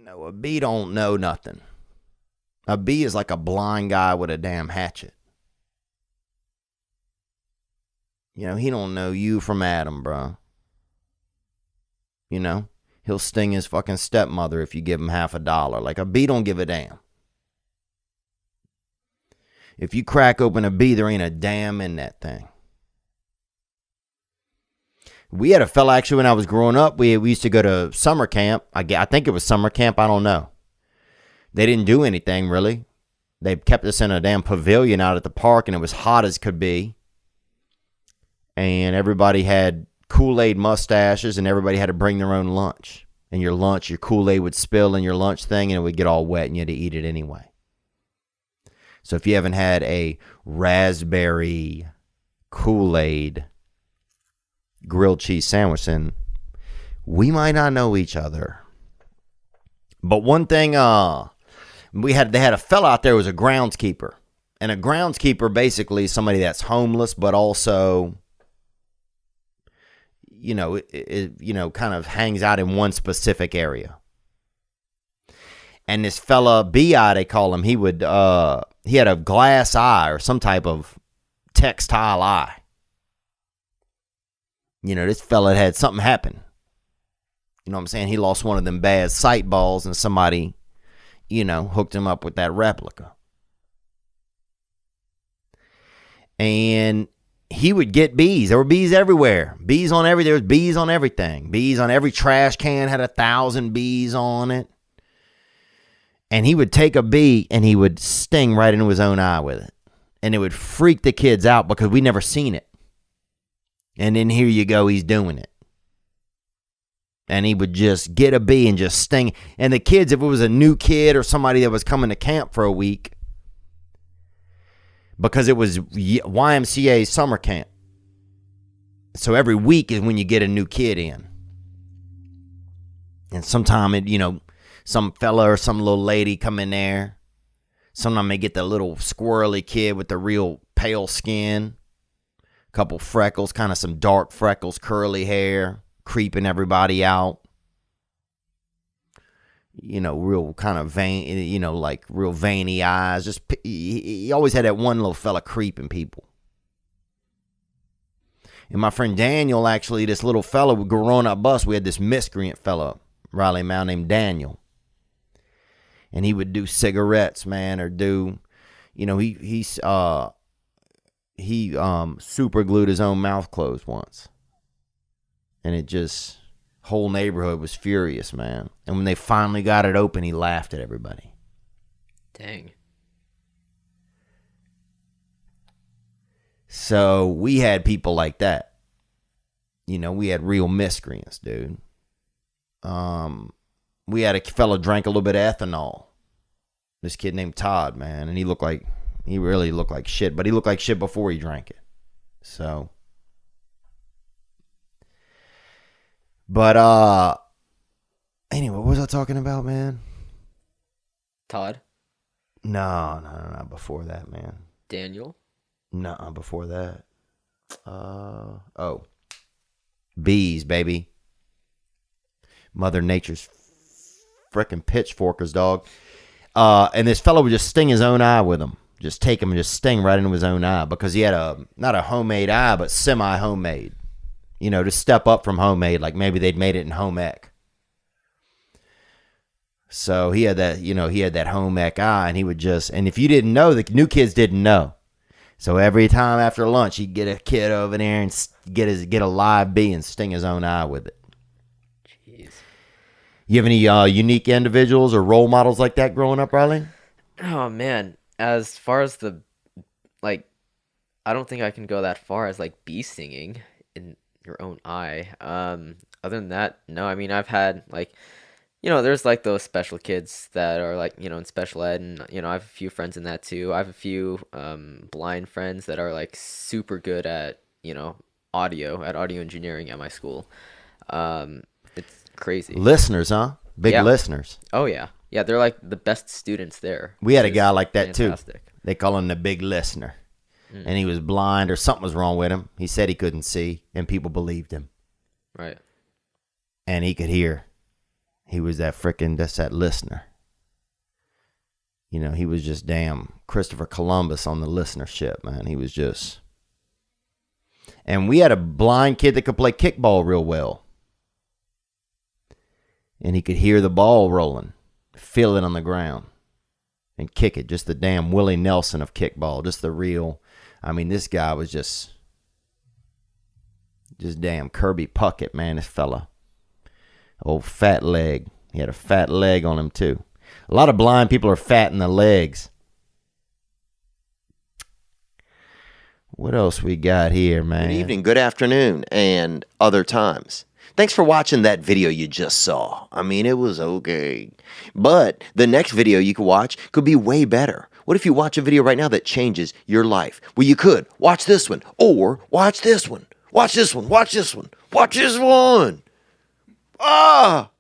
A bee don't know nothing. A bee is like a blind guy with a damn hatchet. He don't know you from Adam, bro. He'll sting his fucking stepmother if you give him $50. Like, a bee don't give a damn. If you crack open a bee, there ain't a damn in that thing. We had a fella, actually, when I was growing up, we used to go to summer camp. I think it was summer camp. I don't know. They didn't do anything, really. They kept us in a damn pavilion out at the park, and it was hot as could be. And everybody had Kool-Aid mustaches, and everybody had to bring their own lunch. And your Kool-Aid would spill in your lunch thing, and it would get all wet, and you had to eat it anyway. So if you haven't had a raspberry Kool-Aid grilled cheese sandwich, then we might not know each other. But one thing, they had a fella out there who was a groundskeeper. And a groundskeeper basically is somebody that's homeless, but also, kind of hangs out in one specific area. And this fella, B.I., they call him, he had a glass eye or some type of textile eye. This fella had something happen. You know what I'm saying? He lost one of them bad sight balls, and somebody, hooked him up with that replica. And he would get bees. There were bees everywhere. There was bees on everything. Bees on every trash can had 1,000 bees on it. And he would take a bee and he would sting right into his own eye with it. And it would freak the kids out because we never seen it. And then here you go, he's doing it. And he would just get a bee and just sting. And the kids, if it was a new kid or somebody that was coming to camp for a week, because it was YMCA summer camp. So every week is when you get a new kid in. And sometime some fella or some little lady come in there. Sometimes they get the little squirrely kid with the real pale skin. Couple freckles, kind of some dark freckles, curly hair, creeping everybody out. Real kind of vain, like real veiny eyes. Just he always had that one little fella creeping people. And my friend Daniel, actually, this little fella would go on our bus. We had this miscreant fella, Riley Mount, named Daniel. And he would do cigarettes, man, or do, he super glued his own mouth closed once. And it just, whole neighborhood was furious, man. And when they finally got it open, he laughed at everybody. Dang. So we had people like that. We had real miscreants, dude. We had a fellow drank a little bit of ethanol. This kid named Todd, man. And he really looked like shit. But he looked like shit before he drank it. So. But, anyway, what was I talking about, man? Todd? No, before that, man. Daniel? No, before that. Bees, baby. Mother Nature's frickin' pitchforkers, dog. And this fellow would just sting his own eye with him. Just take him and just sting right into his own eye because he had not a homemade eye, but semi-homemade. To step up from homemade, like maybe they'd made it in home ec. So he had that home ec eye, and he would and if you didn't know, the new kids didn't know. So every time after lunch, he'd get a kid over there and get a live bee and sting his own eye with it. Jeez. You have any unique individuals or role models like that growing up, Riley? Oh, man. As far as I don't think I can go that far as bee stinging in your own eye. Other than that, no. I mean, I've had there's those special kids that are in special ed, and I have a few friends in that too. I have a few blind friends that are super good at audio engineering at my school. It's crazy. Listeners, huh? Big listeners. Oh yeah, they're the best students there. We had a guy like that fantastic. Too. They call him the big listener. And he was blind or something was wrong with him. He said he couldn't see, and people believed him. Right. And he could hear. that's that listener. You know, he was just damn Christopher Columbus on the listenership, man. He was just... And we had a blind kid that could play kickball real well. And he could hear the ball rolling, feel it on the ground, and kick it. Just the damn Willie Nelson of kickball. Just the real... I mean, this guy was just damn Kirby Puckett, man, this fella. Old fat leg. He had a fat leg on him, too. A lot of blind people are fat in the legs. What else we got here, man? Good evening, good afternoon, and other times. Thanks for watching that video you just saw. I mean, it was okay. But the next video you could watch could be way better. What if you watch a video right now that changes your life? Well, you could watch this one, or watch this one. Watch this one, watch this one, watch this one. Ah!